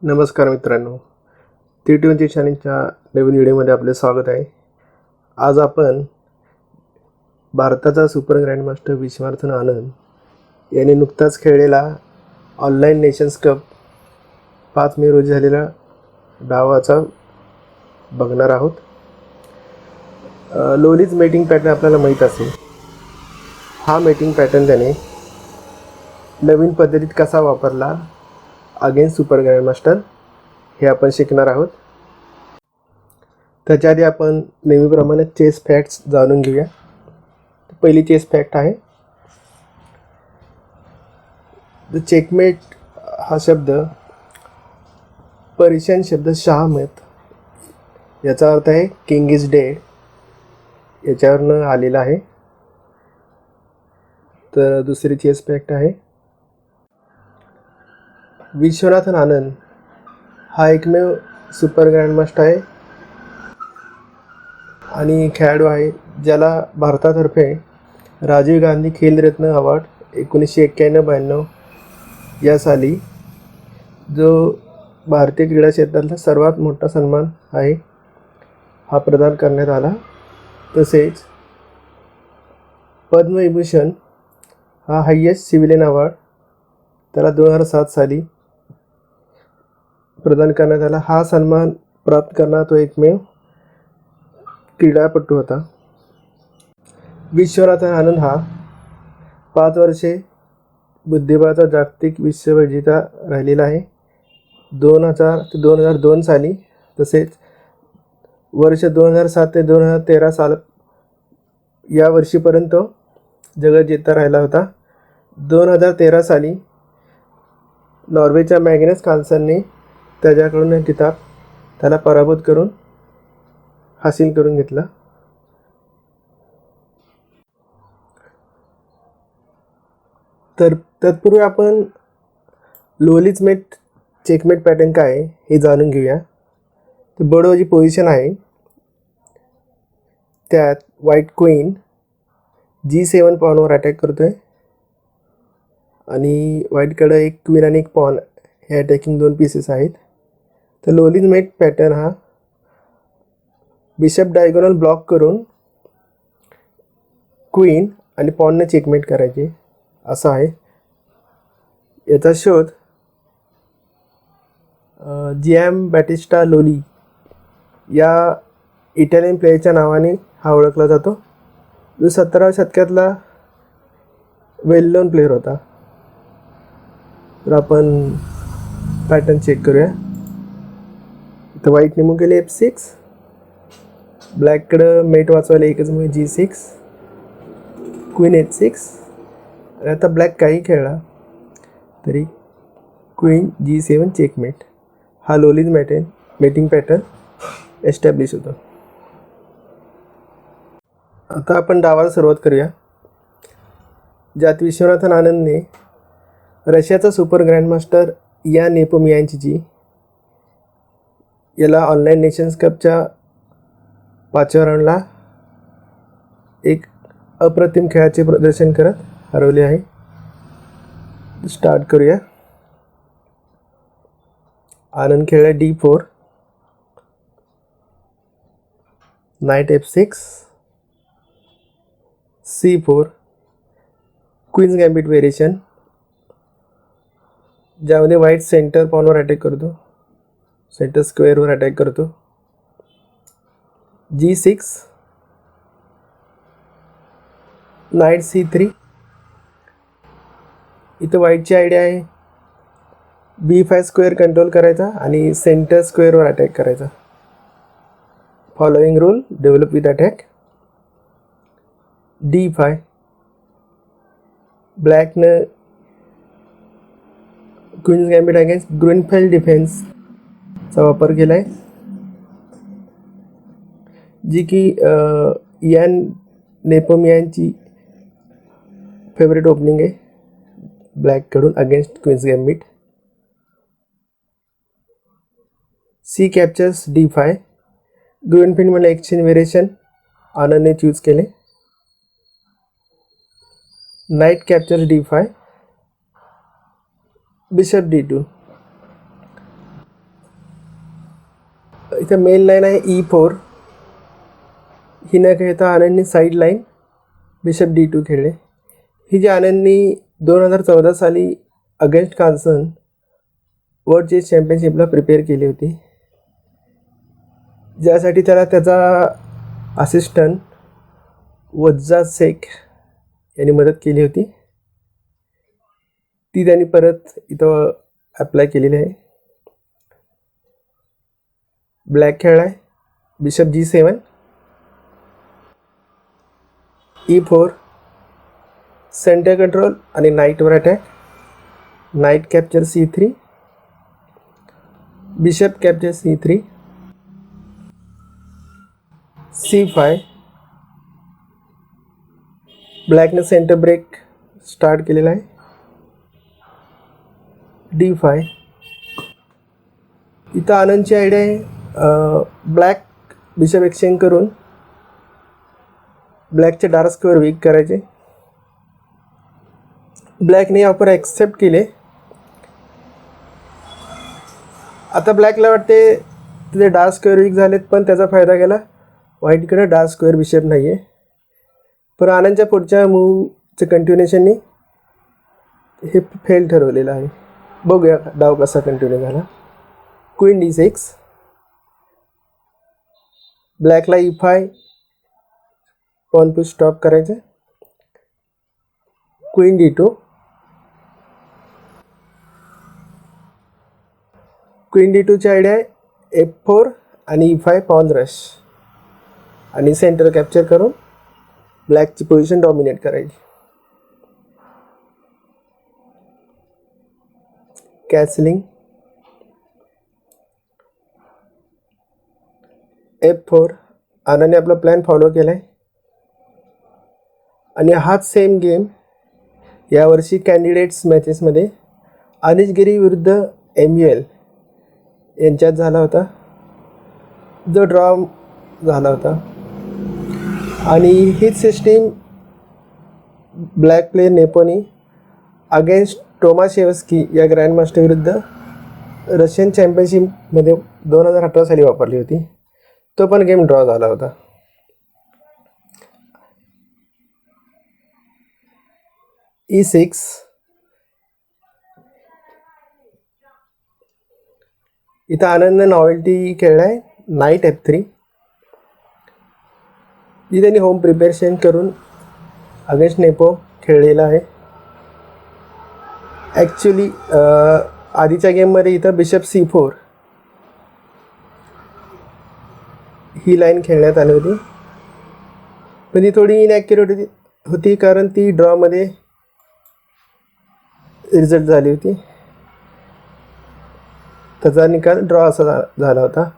नमस्कार मित्रांनो, T20 चॅनलच्या नवीन व्हिडिओमध्ये आपले स्वागत आहे. आज आपण भारताचा सुपर ग्रँडमास्टर विश्वनाथन आनंद याने नुकताच खेळलेला ऑनलाईन नेशन्स कप 5 मे रोजी झालेला डावाचा बघणार आहोत. लोलीज मेटिंग पॅटर्न आपल्याला माहीत असेल. हा मेटिंग पॅटर्न त्याने नवीन पद्धतीत कसा वापरला अगेन्स्ट सुपर ग्रँडमास्टर हे आपण शिकणार आहोत. त्याच्या आधी आपण नेहमीप्रमाणे चेस फॅक्ट्स जाणून घेऊया. पहिली चेस फॅक्ट आहे, द चेकमेट हा शब्द पर्शियन शब्द शाहमत याचा अर्थ आहे किंग इज डेड याच्यावरनं आलेला आहे. तर दुसरी चेस फॅक्ट आहे, विश्वनाथन आनंद हा एकमेव सुपर ग्रँडमास्टर आहे आणि खेळाडू आहे ज्याला भारतातर्फे राजीव गांधी खेलरत्न अवॉर्ड 1991-92 या साली जो भारतीय क्रीडा क्षेत्रातला सर्वात मोठा सन्मान आहे हा प्रदान करण्यात आला. तसेच पद्मविभूषण हा हायेस्ट सिव्हिलियन अवॉर्ड त्याला 2007 साली प्रदान करण्यात आला. हा सन्मान प्राप्त करणारा तो एकमेव क्रीडापटू होता. विश्वनाथन आनंद हा 5 वर्षे बुद्धिबळाचा जागतिक विश्वविजेता राहिलेला आहे 2000 ते 2002 साली. तसेच वर्ष 2007 ते 2013 साल या वर्षीपर्यंत जगज्जेता राहिला होता. 2013 साली नॉर्वेच्या मॅग्नस कार्लसनने त्याच्याकडून किताब त्याला पराभूत करून हासिल करून घेतला. तर तत्पूर्वी आपण लोलीज मेट चेकमेट पॅटर्न काय आहे हे जाणून घेऊया. तर बडो जी पोझिशन आहे त्यात व्हाईट क्वीन G7 पॉनवर अटॅक करतोय आणि व्हाईटकडे एक क्वीन आणि एक पॉन हे अटॅकिंग 2 पीसेस आहेत. तर लोलीज मेट पॅटर्न हा बिशप डायगोनल ब्लॉक करून क्वीन आणि पॉनने चेकमेट करायचे असा आहे. याचा शोध जिॲम बॅटिस्टा लोली या इटालियन प्लेयरच्या नावाने हा ओळखला जातो, जो 17व्या शतकातला वेल नोन प्लेयर होता. तर आपण पॅटर्न चेक करूया. तर व्हाईट निमून गेले F6, ब्लॅककडं मेट वाचवायला एकच म्हणजे G6, क्वीन H6 आणि आता ब्लॅक काही खेळला तरी क्वीन G7 चेकमेट. हा लोलीज मेटिंग पॅटर्न एस्टॅब्लिश होतो. आता आपण डावाला सुरुवात करूया, ज्यात विश्वनाथन आनंदने रशियाचा सुपर ग्रँडमास्टर या नेपोमियानची याला ऑनलाईन नेशन्स कपच्या 5व्या राऊंडला एक अप्रतिम खेळाचे प्रदर्शन करत हरवले आहे. स्टार्ट करूया. आनंद खेळला D4, knight F6, C4, queen's gambit variation ज्यामध्ये व्हाईट सेंटर पॉनवर अटॅक करतो, सेंटर स्क्वेअरवर अटॅक करतो. G6, night C3. इथं व्हाईटची आयडिया आहे B5 स्क्वेअर कंट्रोल करायचा आणि सेंटर स्क्वेअरवर अटॅक करायचा. Following rule develop with attack. D5, ब्लॅकनं क्वीन्स गॅम्बिट अगेन्स्ट ग्रीनफेल्ड डिफेन्सचा वापर केला आहे, जी की यान नेपोमियानची फेवरेट ओपनिंग आहे ब्लॅककडून against queen's gambit. C captures D5, Grunfeld मला एक्सचेंज व्हेरिएशन आनंदने चूज केले. Knight captures D5, bishop D2. इथं मेन लाईन आहे E4. ही न खेळता आनंदने साईड लाईन बिशप D2 खेळले. ही जी आनंदनी 2014 साली अगेन्स्ट कार्लसन वर्ल्ड चेस चॅम्पियनशिपला प्रिपेअर केली होती, ज्यासाठी त्याला त्याचा असिस्टंट वज्जा शेख यांनी मदत केली होती. ती त्यांनी परत इथं अप्लाय केलेली आहे. ब्लॅक खेळला आहे bishop G7, E4, centre control आणि नाईटवर attack. Knight capture C3, bishop capture C3, C5. ब्लॅकने सेंटर ब्रेक स्टार्ट केलेला आहे. D5. इथं आनंदची आयडिया आहे ब्लॅक बिशप एक्सचेंज करून ब्लॅकचे डार्क स्क्वेअर वीक करायचे. ब्लॅकने ऑफर ॲक्सेप्ट केले. आता ब्लॅकला वाटते तिथे डार्क स्क्वेअर वीक झालेत, पण त्याचा फायदा गेला. व्हाईटकडे डार्क स्क्वेअर बिशप नाही आहे. पण आनंदच्या पुढच्या मूवचं कंटिन्युएशननी हे फेल ठरवलेलं आहे. बघूया डाव कसा कंटिन्यू झाला. क्वीन D6, ब्लॅकला E5 पॉन पुश स्टॉप करायचं. क्वीन D2, क्वीन D2ची आयडिया आहे F4 आणि E5 पॉन रश आणि सेंटर कॅप्चर करून ब्लॅकची पोझिशन डॉमिनेट करायची. कॅसलिंग F4. आनंदने आपला प्लॅन फॉलो केला आहे आणि हाच सेम गेम यावर्षी कॅन्डिडेट्स मॅचेसमध्ये अनिश गिरी विरुद्ध MUL यांच्यात झाला होता, जो ड्रॉ झाला होता. आणि हीच सिस्टीम ब्लॅक प्लेयर नेपोनी अगेन्स्ट टोमाशेव्स्की या ग्रँडमास्टर विरुद्ध रशियन चॅम्पियनशिपमध्ये 2018 साली वापरली होती. तो पण गेम ड्रॉ झाला होता. E6, इथं आनंदने नॉवेल्टी खेळला आहे नाईट F3. जी त्यांनी होम प्रिपरेशन करून अगेन्स्ट नेपो खेळलेला आहे. ॲक्च्युली आधीच्या गेममध्ये इथं बिशप C4 ही लाईन खेळण्यात आली होती, पण ती थोडी इनॲक्युरेट होती कारण ती ड्रॉमध्ये रिझल्ट झाली होती. त्याचा निकाल ड्रॉ असा झाला होता.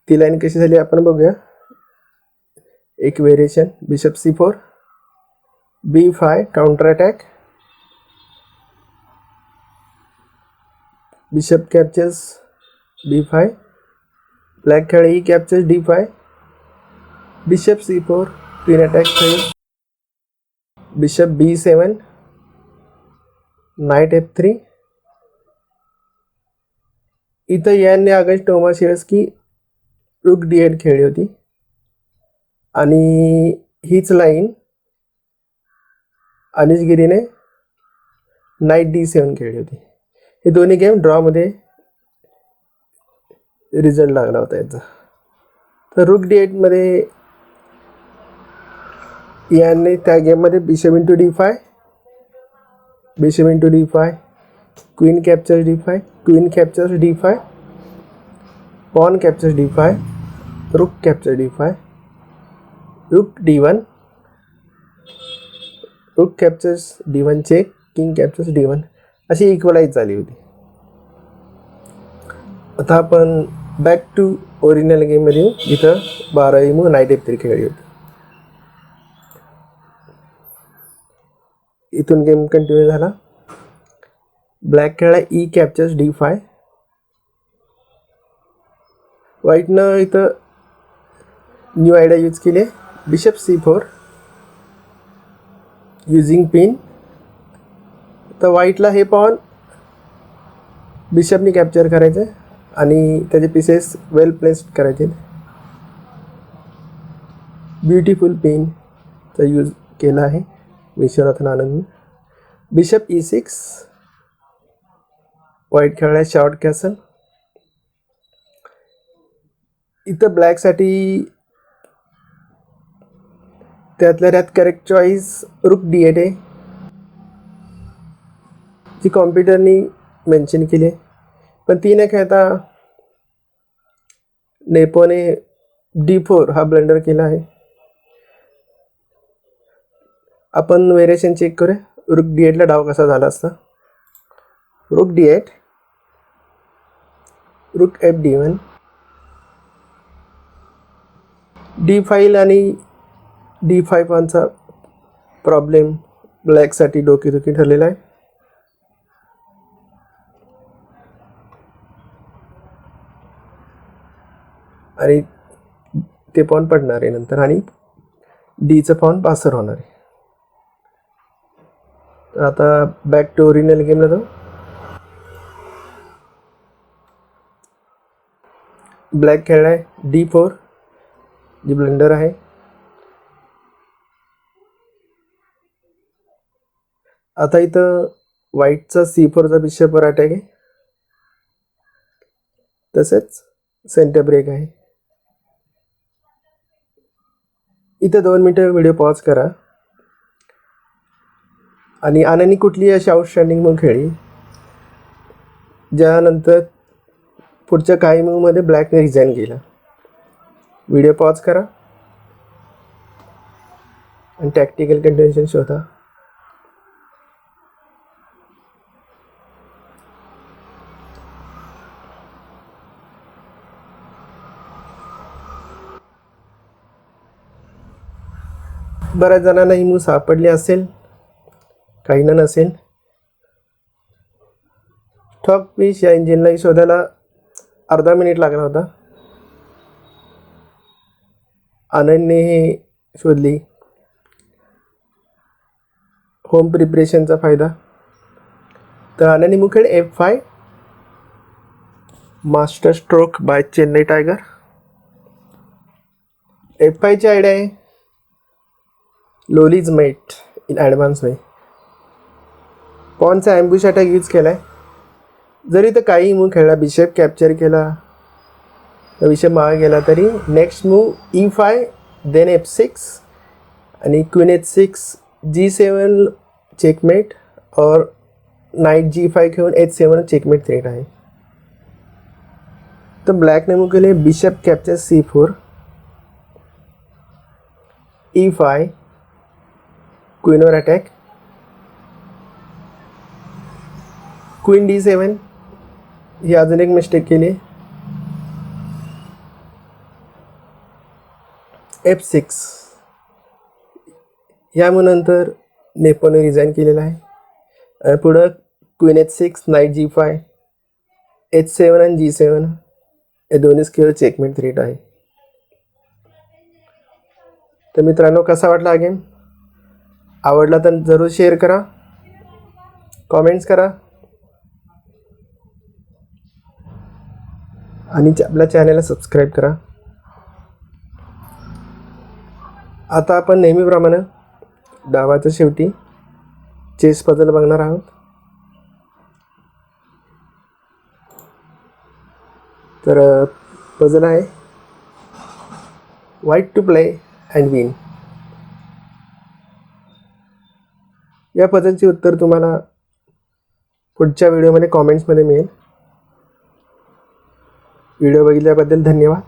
ती लाईन कशी झाली आपण बघूया. एक variation bishop C4, B5 counter attack, bishop captures B5, black खेळ E captures D5, bishop C4 queen attack खेळ, बिशप B7, नाईट F3. इथं यांनी अगेन्स्ट टोमाशेव्स्की रुक D8 खेळली होती आणि हीच लाईन अनिश गिरीने नाईट D7 खेळली होती. हे दोन्ही गेम ड्रॉमध्ये रिझल्ट लागला होता याचा. तर रुक D8मध्ये यांनी त्या गेममध्ये bishop into D5, bishop into D5, queen captures D5, queen captures D5, pawn captures D5, rook capture D5, रुक D1, रुक कॅप्चर्स D1 चेक, किंग कॅप्चर्स D1 अशी इक्वलाइज झाली होती. आता आपण बॅक टू ओरिजिनल गेममध्ये येऊ, जिथं 12वी मूव नाईट F3 खेळली होती. इथून गेम कंटिन्यू झाला. ब्लॅक खेळला E कॅप्चर्स D5. व्हाईटनं इथं न्यू आयडिया यूज केली, बिशप C4 युजिंग पिन. तर व्हाईटला हे पॉन बिशपनी कॅप्चर करायचं. आणि त्याचे पीसेस वेल प्लेस्ड करायचे. ब्युटिफुल पेनचा यूज केला आहे विश्वनाथन आनंदने. बिशप E6, व्हाईट खेळला आहे शॉर्ट कॅसल. इथं ब्लॅकसाठी त्यातल्या त्यात करेक्ट चॉईस रुक D8 आहे, जी कॉम्प्युटरनी मेन्शन केली आहे. पण ती न खेळता नेपोने D4 हा ब्लंडर केला आहे. आपण व्हेरिएशन चेक करूया. रुक D8 ला डाव कसा झाला असता. रुक D8, रुक FD1, D5 आणि D5 चा प्रॉब्लेम ब्लॅकसाठी डोकेदुखी ठरलेला आहे. आणि ते पॉन पडणार आहे नंतर आणि डीचं पॉन पासर होणार आहे. तर आता बॅक टू ओरिजिनल गेमला जाऊ. ब्लॅक खेळला आहे D4, जी ब्लंडर आहे. आता इथं व्हाईटचा C4चा बिशपवर अटॅक आहे, तसेच सेंटर ब्रेक आहे. इथं 2 मिनटं व्हिडिओ पॉज करा आणि आनंदनी कुठली अशी आउटस्टँडिंग मूव खेळली ज्यानंतर पुढच्या काही मूवमध्ये ब्लॅकने रिझाईन केला. व्हिडिओ पॉज करा आणि टॅक्टिकल कंटिन्युएशन शोधा. बऱ्याच जणांना ही मूव सापडली असेल, काहींना नसेल. टॉप फिश या इंजिनलाही शोधायला अर्धा मिनिट लागला होता. आनंदने हे शोधली. होम प्रिपरेशनचा फायदा. तर आनंदने मूव खेळ F5, master stroke by Chennai tiger. F5 ची आयडिया आहे Lolli's mate in advance way. पॉनचा ॲम्ब्युश अटॅक यूज केला आहे. जरी तर काही मूव खेळला, बिशप कॅप्चर केला, तर बिशप मागे गेला तरी next move E5, then F6 आणि क्वीन H6, G7 चेकमेट और नाईट G5 घेऊन H7 चेकमेट थ्रेट आहे. तर ब्लॅकने मूव केले बिशप कॅप्चर C4, E5, क्वीनवर अटॅक, क्वीन D7 ही अजून एक मिस्टेक केली. F6 यानंतर नेपोने रिझाईन केलेला आहे. आणि पुढं queen H6, night G5, H7 आणि G7 हे दोन्ही स्क्वेअर चेकमेट थ्रेट आहे. तर मित्रांनो, कसा वाटला हा गेम? आवडला तर जरूर शेअर करा, कॉमेंट्स करा आणि आपल्या चॅनलला सबस्क्राईब करा. आता आपण नेहमीप्रमाणे डावाच्या शेवटी चेस पझल बघणार आहोत. तर पझल आहे white to play and win. या पझलचे उत्तर तुम्हाला पुढच्या व्हिडिओमध्ये कॉमेंट्समध्ये मिळेल. व्हिडिओ बघितल्याबद्दल धन्यवाद.